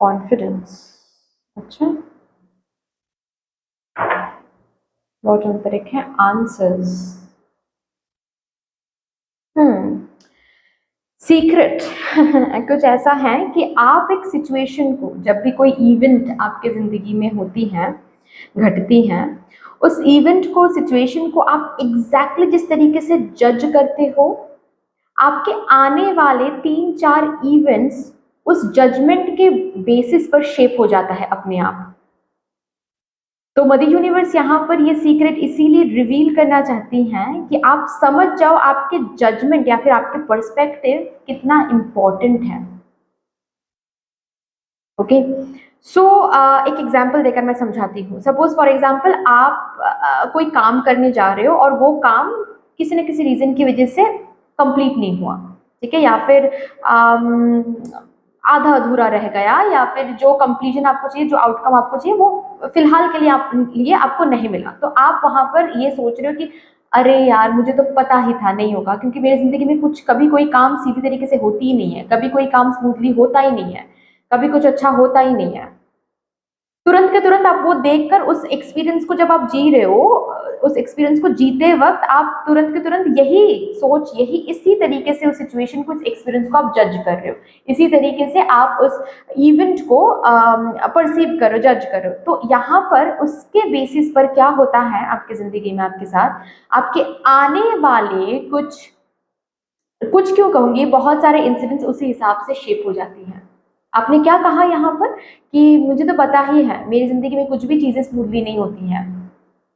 confidence. अच्छा, बॉटम पर एक है आंसर्स। सीक्रेट कुछ ऐसा है कि आप एक सिचुएशन को, जब भी कोई इवेंट आपके ज़िंदगी में होती हैं, घटती हैं, उस इवेंट को, सिचुएशन को आप एग्जैक्टली जिस तरीके से जज करते हो, आपके आने वाले 3-4 इवेंट्स उस जजमेंट के बेसिस पर शेप हो जाता है अपने आप। तो मदर यूनिवर्स यहाँ पर ये सीक्रेट इसीलिए रिवील करना चाहती हैं कि आप समझ जाओ आपके जजमेंट या फिर आपके पर्सपेक्टिव कितना इम्पोर्टेंट है। ओके, सो एक एग्जाम्पल देकर मैं समझाती हूँ। सपोज फॉर एग्जाम्पल आप कोई काम करने जा रहे हो और वो काम किसी न किसी रीजन की वजह से कंप्लीट नहीं हुआ, ठीक है, या फिर आधा अधूरा रह गया, या फिर जो कंप्लीशन आपको चाहिए, जो आउटकम आपको चाहिए, वो फिलहाल के लिए आपको नहीं मिला। तो आप वहां पर ये सोच रहे हो कि अरे यार, मुझे तो पता ही था नहीं होगा, क्योंकि मेरी जिंदगी में कभी कोई काम सीधी तरीके से होती ही नहीं है, कभी कोई काम स्मूथली होता ही नहीं है, कभी कुछ अच्छा होता ही नहीं है। तुरंत के तुरंत आप वो देखकर उस एक्सपीरियंस को, जब आप जी रहे हो, उस एक्सपीरियंस को जीते वक्त आप तुरंत के तुरंत यही सोच, यही इसी तरीके से उस सिचुएशन को, उस एक्सपीरियंस को आप जज कर रहे हो, इसी तरीके से आप उस इवेंट को परसीव करो, जज करो। तो यहाँ पर उसके बेसिस पर क्या होता है आपकी जिंदगी में, आपके साथ आपके आने वाले कुछ कुछ क्यों कहूंगी, बहुत सारे इंसिडेंट्स उसी हिसाब से शेप हो जाती हैं। आपने क्या कहा यहाँ पर कि मुझे तो पता ही है, मेरी जिंदगी में कुछ भी चीजें स्मूथली नहीं होती हैं,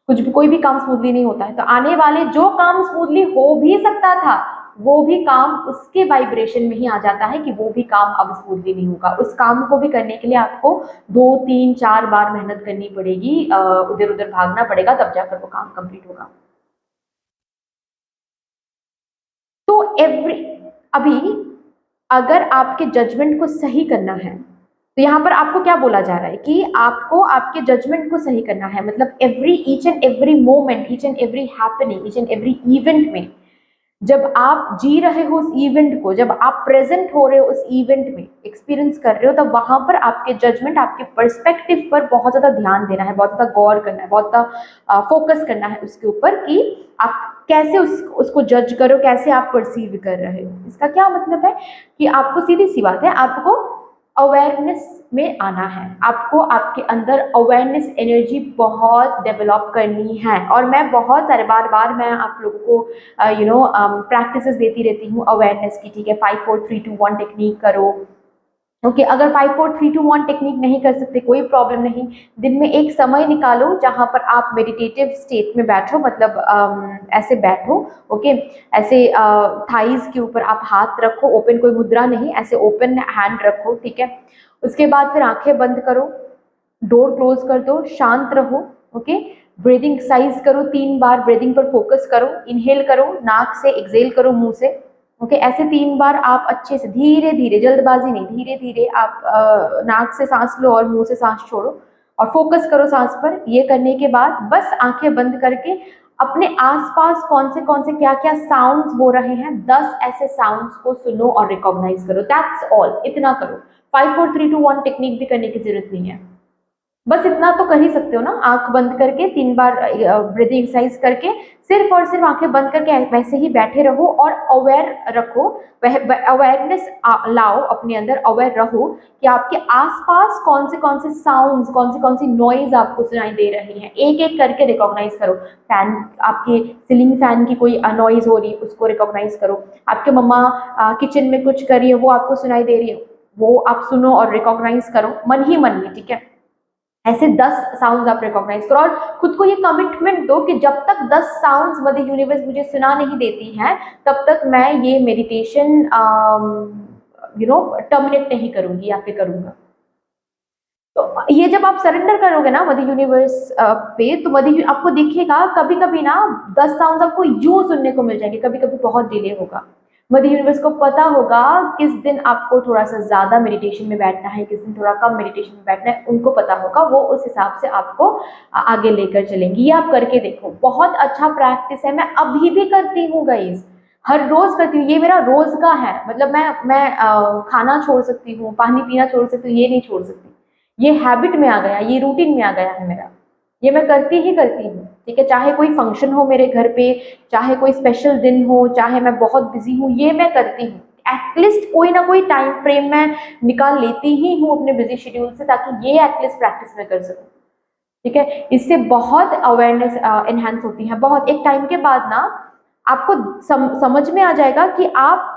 कुछ भी, कोई भी काम स्मूथली नहीं होता है। तो आने वाले जो काम स्मूथली हो भी सकता था, वो भी काम उसके वाइब्रेशन में ही आ जाता है कि वो भी काम अब स्मूथली नहीं होगा। उस काम को भी करने के लिए आपको 2-3-4 बार मेहनत करनी पड़ेगी, उधर उधर भागना पड़ेगा, तब जाकर वो काम कंप्लीट होगा। तो अभी अगर आपके जजमेंट को सही करना है, तो यहाँ पर आपको क्या बोला जा रहा है कि आपको आपके जजमेंट को सही करना है। मतलब each and every moment, each and every happening, each and every event में, जब आप जी रहे हो उस इवेंट को, जब आप प्रेजेंट हो रहे हो उस इवेंट में, एक्सपीरियंस कर रहे हो, तब वहां पर आपके जजमेंट, आपके पर्सपेक्टिव पर बहुत ज्यादा ध्यान देना है, बहुत ज्यादा गौर करना है, बहुत ज्यादा फोकस करना है उसके ऊपर कि आप कैसे उसको जज करो, कैसे आप परसीव कर रहे हो। इसका क्या मतलब है कि आपको, सीधी सी बात है, आपको अवेयरनेस में आना है, आपको आपके अंदर अवेयरनेस एनर्जी बहुत डेवलप करनी है। और मैं बहुत सारे बार मैं आप लोगों को प्रैक्टिसेस देती रहती हूँ अवेयरनेस की, ठीक है। 5-4-3-2-1 टेक्निक करो, ओके। अगर 5-4-3-2-1 टेक्निक नहीं कर सकते, कोई प्रॉब्लम नहीं, दिन में एक समय निकालो जहां पर आप मेडिटेटिव स्टेट में बैठो, मतलब ऐसे बैठो, ओके। ऐसे थाइज के ऊपर आप हाथ रखो, ओपन, कोई मुद्रा नहीं, ऐसे ओपन हैंड रखो, ठीक है। उसके बाद फिर आंखें बंद करो, डोर क्लोज कर दो, शांत रहो, ओके। ब्रीदिंग एक्सरसाइज करो, 3 बार ब्रीदिंग पर फोकस करो, इनहेल करो नाक से, एक्सहेल करो मुंह से, ओके। ऐसे 3 बार आप अच्छे से, धीरे धीरे, जल्दबाजी नहीं, धीरे धीरे आप नाक से सांस लो और मुंह से सांस छोड़ो, और फोकस करो सांस पर। ये करने के बाद बस आंखें बंद करके अपने आसपास कौन से क्या क्या साउंड्स हो रहे हैं, 10 ऐसे साउंड्स को सुनो और रिकॉग्नाइज करो। दैट्स ऑल, इतना करो। 5-4-3-2-1 टेक्निक भी करने की जरूरत नहीं है, बस इतना तो कर ही सकते हो ना, आंख बंद करके 3 बार ब्रीदिंग एक्सरसाइज करके, सिर्फ और सिर्फ आंखें बंद करके वैसे ही बैठे रहो और अवेयर रखो, अवेयरनेस लाओ अपने अंदर, अवेयर रहो कि आपके आसपास कौन से साउंड्स, कौन सी नॉइज आपको सुनाई दे रही है। एक एक करके रिकॉग्नाइज करो। फैन, आपके सीलिंग फैन की कोई नॉइज हो रही है, उसको रिकॉग्नाइज करो। आपके मम्मा किचन में कुछ कर रही है, वो आपको सुनाई दे रही है, वो आप सुनो और रिकॉग्नाइज करो मन ही मन में, ठीक है। ऐसे 10 साउंड्स आप रिकॉग्नाइज करो और खुद को ये कमिटमेंट दो कि जब तक 10 साउंड्स मदर यूनिवर्स मुझे सुना नहीं देती हैं, तब तक मैं ये मेडिटेशन टर्मिनेट नहीं करूंगी या फिर करूंगा। तो ये जब आप सरेंडर करोगे ना मदर यूनिवर्स पे, तो आपको दिखेगा कभी कभी ना 10 साउंड्स आपको यूं सुनने को मिल जाएंगे, कभी कभी बहुत डिले होगा। मदर यूनिवर्स को पता होगा किस दिन आपको थोड़ा सा ज्यादा मेडिटेशन में बैठना है, किस दिन थोड़ा कम मेडिटेशन में बैठना है, उनको पता होगा, वो उस हिसाब से आपको आगे लेकर चलेंगी। ये आप करके देखो, बहुत अच्छा प्रैक्टिस है, मैं अभी भी करती हूँ गाइज, हर रोज करती हूँ, ये मेरा रोज का है। मतलब मैं खाना छोड़ सकती हूँ, पानी पीना छोड़ सकती हूँ, ये नहीं छोड़ सकती, ये हैबिट में आ गया, ये रूटीन में आ गया है मेरा। ये मैं करती ही करती हूँ, ठीक है। चाहे कोई फंक्शन हो मेरे घर पे, चाहे कोई स्पेशल दिन हो, चाहे मैं बहुत बिजी हूँ, ये मैं करती हूँ। एटलीस्ट कोई ना कोई टाइम फ्रेम मैं निकाल लेती ही हूँ अपने बिजी शेड्यूल से, ताकि ये एटलीस्ट प्रैक्टिस मैं कर सकूँ, ठीक है। इससे बहुत अवेयरनेस एनहांस होती है। बहुत एक टाइम के बाद ना आपको समझ में आ जाएगा कि आप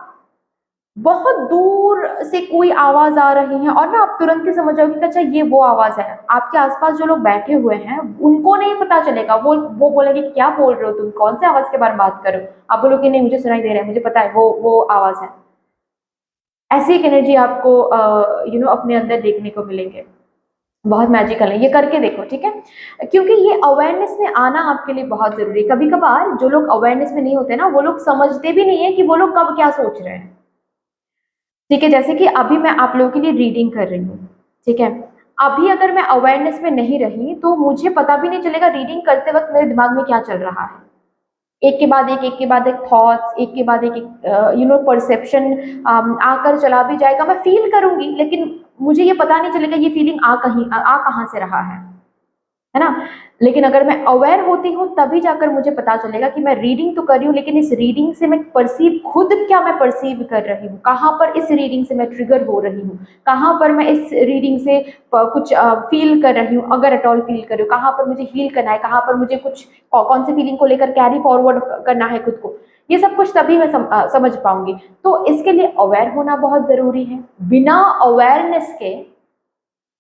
बहुत दूर से कोई आवाज आ रही है और ना आप तुरंत ही समझ जाओगे कि अच्छा ये वो आवाज है। आपके आसपास जो लोग बैठे हुए हैं उनको नहीं पता चलेगा, वो बोलेंगे क्या बोल रहे हो तुम, कौन से आवाज के बारे में बात कर रहे हो। आप बोलोगे नहीं मुझे सुनाई दे रहा है, मुझे पता है वो आवाज है। ऐसी एक एनर्जी आपको अपने अंदर देखने को मिलेंगे। बहुत मैजिकल है, ये करके देखो, ठीक है। क्योंकि ये अवेयरनेस में आना आपके लिए बहुत जरूरी है। कभी कभार जो लोग अवेयरनेस में नहीं होते ना, वो लोग समझते भी नहीं है कि वो लोग कब क्या सोच रहे हैं, ठीक है। जैसे कि अभी मैं आप लोगों के लिए रीडिंग कर रही हूँ, ठीक है। अभी अगर मैं अवेयरनेस में नहीं रही तो मुझे पता भी नहीं चलेगा रीडिंग करते वक्त मेरे दिमाग में क्या चल रहा है। एक के बाद एक थॉट्स, एक के बाद एक परसेप्शन आकर चला भी जाएगा। मैं फील करूंगी लेकिन मुझे ये पता नहीं चलेगा ये फीलिंग आ कहाँ से रहा है ना। लेकिन अगर मैं अवेयर होती हूँ तभी जाकर मुझे पता चलेगा कि मैं रीडिंग तो कर रही हूँ, लेकिन इस रीडिंग से मैं परसीव, खुद क्या मैं परसीव कर रही हूँ, कहाँ पर इस रीडिंग से मैं ट्रिगर हो रही हूँ, कहाँ पर मैं इस रीडिंग से कुछ फील कर रही हूँ, अगर एट ऑल फील कर रही हूँ, कहाँ पर मुझे हील करना है, कहाँ पर मुझे कुछ कौन सी फीलिंग को लेकर कैरी फॉरवर्ड करना है खुद को। ये सब कुछ तभी मैं समझ पाऊंगी। तो इसके लिए अवेयर होना बहुत जरूरी है। बिना अवेयरनेस के,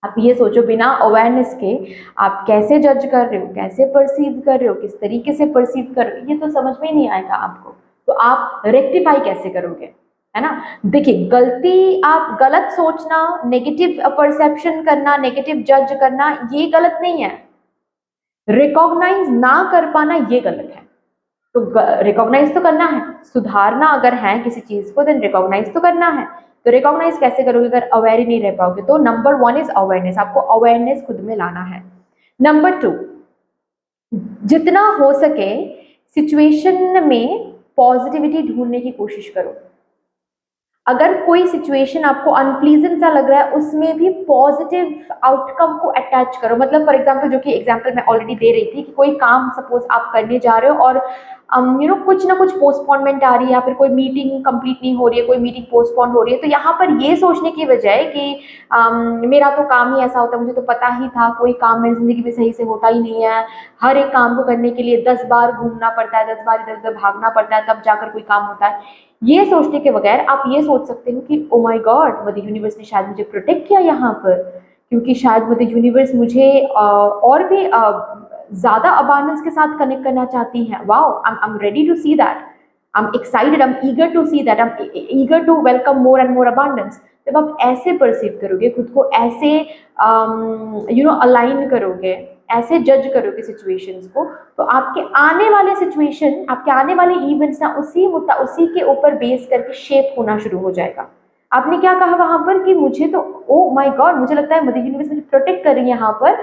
आप ये सोचो, बिना अवेयरनेस के आप कैसे जज कर रहे हो, कैसे परसीव कर रहे हो, किस तरीके से परसीव कर रहे हो, ये तो समझ में ही नहीं आएगा आपको। तो आप रेक्टिफाई कैसे करोगे, है ना। देखिए, गलती, आप गलत सोचना, नेगेटिव परसेप्शन करना, नेगेटिव जज करना, ये गलत नहीं है। रिकॉग्नाइज ना कर पाना ये गलत है। तो रिकॉग्नाइज तो करना है, सुधारना अगर है किसी चीज को, देन रिकॉग्नाइज तो करना है। तो रिकॉग्नाइज कैसे करोगे अगर अवेयर ही नहीं रह पाओगे। तो नंबर 1 इज अवेयरनेस, आपको अवेयरनेस खुद में लाना है। नंबर 2, जितना हो सके सिचुएशन में पॉजिटिविटी ढूंढने की कोशिश करो। अगर कोई सिचुएशन आपको अनप्लीजेंट सा लग रहा है, उसमें भी पॉजिटिव आउटकम को अटैच करो। मतलब फॉर एग्जांपल, जो कि एग्जांपल मैं ऑलरेडी दे रही थी, कि कोई काम सपोज आप करने जा रहे हो और कुछ ना कुछ पोस्टपोनमेंट आ रही है, या फिर कोई मीटिंग कंप्लीट नहीं हो रही है, कोई मीटिंग पोस्टपोन हो रही है। तो यहाँ पर ये सोचने की बजाय कि मेरा तो काम ही ऐसा होता है, मुझे तो पता ही था, कोई काम मेरी जिंदगी में सही से होता ही नहीं है, हर एक काम को करने के लिए 10 बार घूमना पड़ता है, 10 बार इधर उधर भागना पड़ता है, तब जाकर कोई काम होता है। ये सोचने के बगैर आप ये सोच सकते हो कि oh my God, mother universe ने शायद मुझे प्रोटेक्ट किया यहाँ पर, क्योंकि शायद मदर यूनिवर्स मुझे और भी ज्यादा अबांडेंस के साथ कनेक्ट करना चाहती हैं। Wow, I am ready to see that, I am excited, I am eager to see that, I am eager to welcome more and more abundance. जब आप ऐसे परसीव करोगे खुद को, ऐसे अलाइन करोगे, ऐसे जज करोगे सिचुएशंस को, तो आपके आने वाले सिचुएशन, आपके आने वाले इवेंट्स ना उसी के ऊपर बेस करके शेप होना शुरू हो जाएगा। आपने क्या कहा वहां पर कि मुझे तो, ओ माय गॉड, मुझे लगता है मदर यूनिवर्स मुझे प्रोटेक्ट कर रही है यहाँ पर,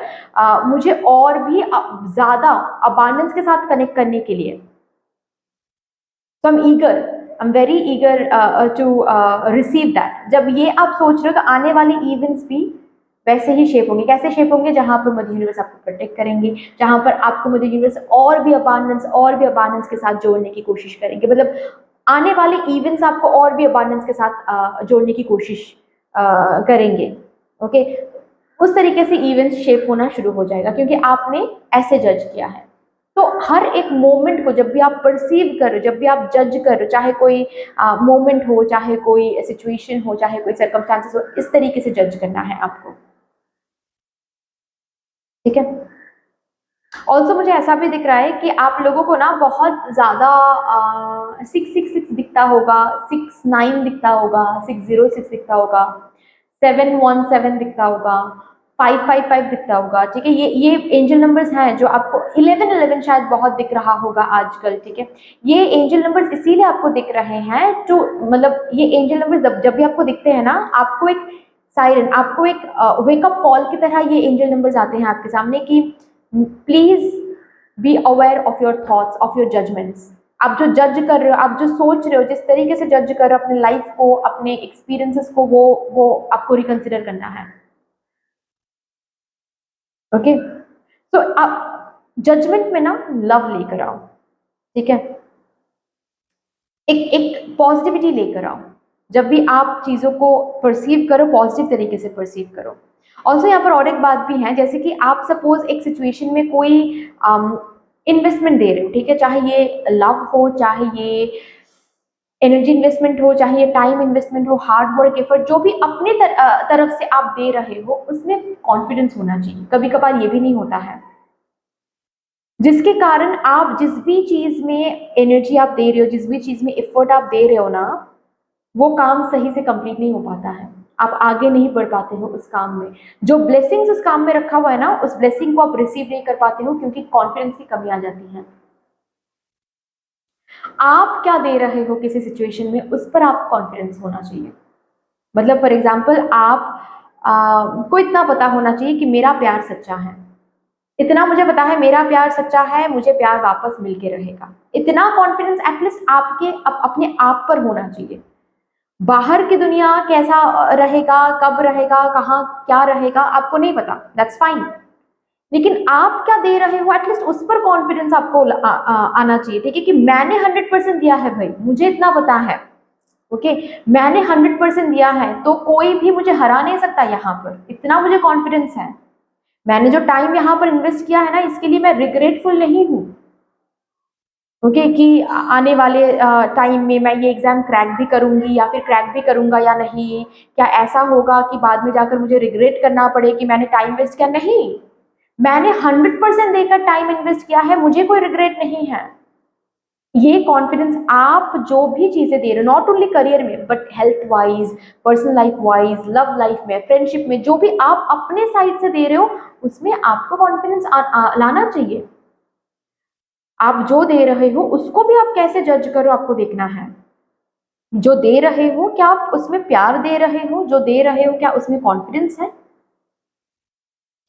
मुझे और भी ज्यादा अबांडेंस के साथ कनेक्ट करने के लिए। तो I am very eager to receive that. जब ये आप सोच रहे हो तो आने वाले इवेंट्स भी वैसे ही शेप होंगे। कैसे शेप होंगे? जहां पर मदर यूनिवर्स आपको प्रोटेक्ट करेंगे, जहां पर आपको मदर यूनिवर्स और भी अबांडेंस के साथ जोड़ने की कोशिश करेंगे। मतलब आने वाले इवेंट्स आपको और भी अबांडेंस के साथ जोड़ने की कोशिश करेंगे। ओके, उस तरीके से इवेंट्स शेप होना शुरू हो जाएगा, क्योंकि आपने ऐसे जज किया है। तो हर एक मोमेंट को जब भी आप परसीव कर रहे हो, जब भी आप जज कर रहे हो, चाहे कोई मोमेंट हो, चाहे कोई सिचुएशन हो, चाहे कोई सर्कमस्टांसेस हो, इस तरीके से जज करना है आपको, ठीक है। ऑल्सो मुझे ऐसा भी दिख रहा है कि आप लोगों को ना बहुत ज्यादा 666 दिखता होगा, 69 दिखता होगा, 606 दिखता होगा, 717 दिखता होगा, 555 दिखता होगा, ठीक है। ये एंजल नंबर्स हैं जो आपको, 1111 शायद बहुत दिख रहा होगा आजकल, ठीक है। ये एंजल नंबर्स इसीलिए आपको दिख रहे हैं, तो मतलब ये एंजल नंबर्स जब भी आपको दिखते हैं ना, आपको एक साइरन, आपको एक वेकअप कॉल की तरह ये एंजल नंबर्स आते हैं आपके सामने कि please be aware of your thoughts, of your judgements. आप जो जज कर रहे हो, आप जो सोच रहे हो, जिस तरीके से जज कर रहे हो अपने लाइफ को, अपने एक्सपीरियंसेस को, वो आपको रिकंसिडर करना है। ओके, तो जजमेंट में ना लव लेकर आओ, ठीक है, एक पॉजिटिविटी लेकर आओ। जब भी आप चीज़ों को परसीव करो, पॉजिटिव तरीके से परसीव करो। ऑल्सो यहाँ पर और एक बात भी है, जैसे कि आप सपोज एक सिचुएशन में कोई इन्वेस्टमेंट दे रहे हो, ठीक है, चाहे ये लव हो, चाहे ये एनर्जी इन्वेस्टमेंट हो, चाहे ये टाइम इन्वेस्टमेंट हो, हार्ड वर्क एफर्ट, जो भी अपने तरफ से आप दे रहे हो उसमें कॉन्फिडेंस होना चाहिए। कभी कभार ये भी नहीं होता है, जिसके कारण आप जिस भी चीज में एनर्जी आप दे रहे हो, जिस भी चीज में एफर्ट आप दे रहे हो ना, वो काम सही से कंप्लीट नहीं हो पाता है, आप आगे नहीं बढ़ पाते हो उस काम में। जो ब्लेसिंग्स उस काम में रखा हुआ है ना, उस ब्लेसिंग को आप रिसीव नहीं कर पाते हो, क्योंकि कॉन्फिडेंस की कमी आ जाती है। आप क्या दे रहे हो किसी सिचुएशन में, उस पर आप कॉन्फिडेंस होना चाहिए। मतलब फॉर एग्जाम्पल आप को इतना पता होना चाहिए कि मेरा प्यार सच्चा है, इतना मुझे पता है मेरा प्यार सच्चा है, मुझे प्यार वापस मिलके रहेगा। इतना कॉन्फिडेंस एटलीस्ट आपके अपने आप पर होना चाहिए। बाहर की दुनिया कैसा रहेगा, कब रहेगा, कहाँ क्या रहेगा, आपको नहीं पता, दैट्स फाइन, लेकिन आप क्या दे रहे हो एटलीस्ट उस पर कॉन्फिडेंस आपको आना चाहिए, ठीक है, कि मैंने 100% दिया है भाई, मुझे इतना पता है, ओके, मैंने 100% दिया है, तो कोई भी मुझे हरा नहीं सकता यहाँ पर, इतना मुझे कॉन्फिडेंस है। मैंने जो टाइम यहाँ पर इन्वेस्ट किया है ना, इसके लिए मैं रिग्रेटफुल नहीं हूँ, ओके, कि आने वाले टाइम में मैं ये एग्जाम क्रैक भी करूंगी या फिर क्रैक भी करूंगा या नहीं, क्या ऐसा होगा कि बाद में जाकर मुझे रिग्रेट करना पड़े कि मैंने टाइम वेस्ट किया, नहीं, मैंने 100% देकर टाइम इन्वेस्ट किया है, मुझे कोई रिग्रेट नहीं है। ये कॉन्फिडेंस आप जो भी चीजें दे रहे हो, नॉट ओनली करियर में but health wise, personal life wise, love life में, फ्रेंडशिप में, जो भी आप अपने साइड से दे रहे हो उसमें आपको कॉन्फिडेंस लाना चाहिए। आप जो दे रहे हो उसको भी आप कैसे जज करो, आपको देखना है। जो दे रहे हो क्या आप उसमें प्यार दे रहे हो, जो दे रहे हो क्या उसमें कॉन्फिडेंस है,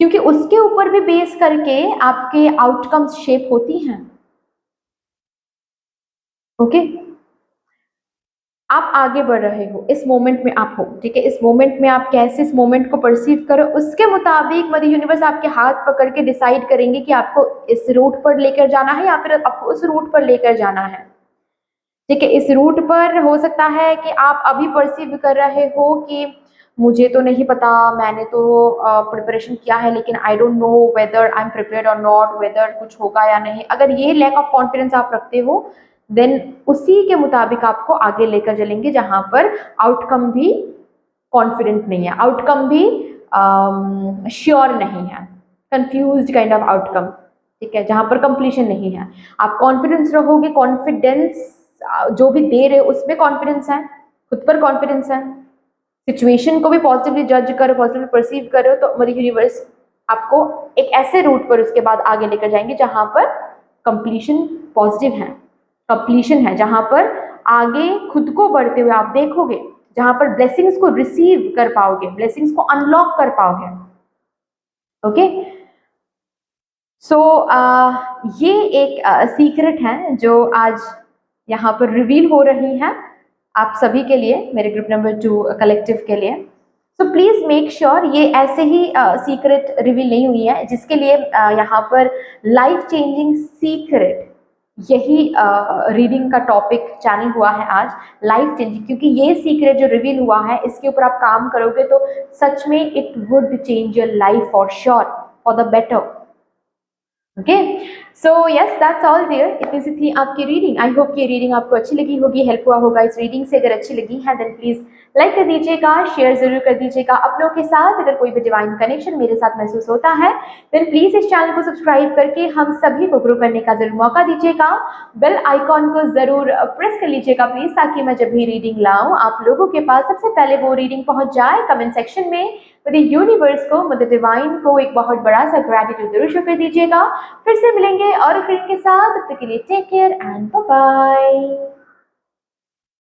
क्योंकि उसके ऊपर भी बेस करके आपके आउटकम्स शेप होती हैं, ओके। आप आगे बढ़ रहे हो, इस मोमेंट में आप हो, ठीक है, इस मोमेंट में आप कैसे इस मोमेंट को परसीव करो, उसके मुताबिक मदर यूनिवर्स आपके हाथ पकड़ के डिसाइड करेंगे कि आपको इस रूट पर लेकर जाना है या फिर आपको उस रूट पर लेकर जाना है, ठीक है। इस रूट पर हो सकता है कि आप अभी परसीव कर रहे हो कि मुझे तो नहीं पता, मैंने तो प्रिपरेशन किया है लेकिन I don't know whether I am prepared और नॉट, वेदर कुछ होगा या नहीं। अगर ये लैक ऑफ कॉन्फिडेंस आप रखते हो, देन उसी के मुताबिक आपको आगे लेकर चलेंगे, जहां पर आउटकम भी कॉन्फिडेंट नहीं है, आउटकम भी श्योर नहीं है, कंफ्यूज्ड काइंड ऑफ आउटकम, ठीक है, जहां पर कंप्लीशन नहीं है। आप कॉन्फिडेंस रहोगे, कॉन्फिडेंस जो भी दे रहे हो उसमें कॉन्फिडेंस है, खुद पर कॉन्फिडेंस है, सिचुएशन को भी पॉजिटिवली जज करो, पॉजिटिवली परसीव करो, तो मदर यूनिवर्स आपको एक ऐसे रूट पर उसके बाद आगे लेकर जाएंगे जहां पर कंप्लीशन पॉजिटिव है, कंप्लीशन है, जहां पर आगे खुद को बढ़ते हुए आप देखोगे, जहां पर ब्लेसिंग्स को रिसीव कर पाओगे, ब्लेसिंग्स को अनलॉक कर पाओगे, ओके। सो ये एक सीक्रेट है जो आज यहाँ पर रिवील हो रही है आप सभी के लिए, मेरे ग्रुप नंबर 2 कलेक्टिव के लिए। सो प्लीज मेक श्योर ये ऐसे ही सीक्रेट रिवील नहीं हुई है, जिसके लिए यहाँ पर लाइफ चेंजिंग सीक्रेट, यही रीडिंग का टॉपिक चैनल हुआ है आज, लाइफ चेंजिंग, क्योंकि ये सीक्रेट जो रिवील हुआ है इसके ऊपर आप काम करोगे तो सच में it would change your life for sure, for the better, okay. So yes, that's all there, इतनी सी थी आपकी रीडिंग। आई होप ये रीडिंग आपको अच्छी लगी होगी, हेल्प हुआ होगा इस रीडिंग से। अगर अच्छी लगी है देन प्लीज लाइक कर दीजिएगा, शेयर जरूर कर दीजिएगा अपनों के साथ। अगर कोई भी डिवाइन कनेक्शन मेरे साथ महसूस होता है देन प्लीज इस चैनल को सब्सक्राइब करके हम सभी को ग्रो करने का जरूर मौका दीजिएगा। बेल आइकॉन को जरूर प्रेस कर लीजिएगा प्लीज, ताकि मैं जब भी रीडिंग लाऊं आप लोगों के पास सबसे पहले वो रीडिंग पहुंच जाए। कमेंट सेक्शन में मदर यूनिवर्स को, मदर डिवाइन को एक बहुत बड़ा सा ग्रेटिट्यूड जरूर शो कर दीजिएगा। फिर से मिलेंगे और एक रीडिंग के साथ, तब तक के लिए take care and bye bye.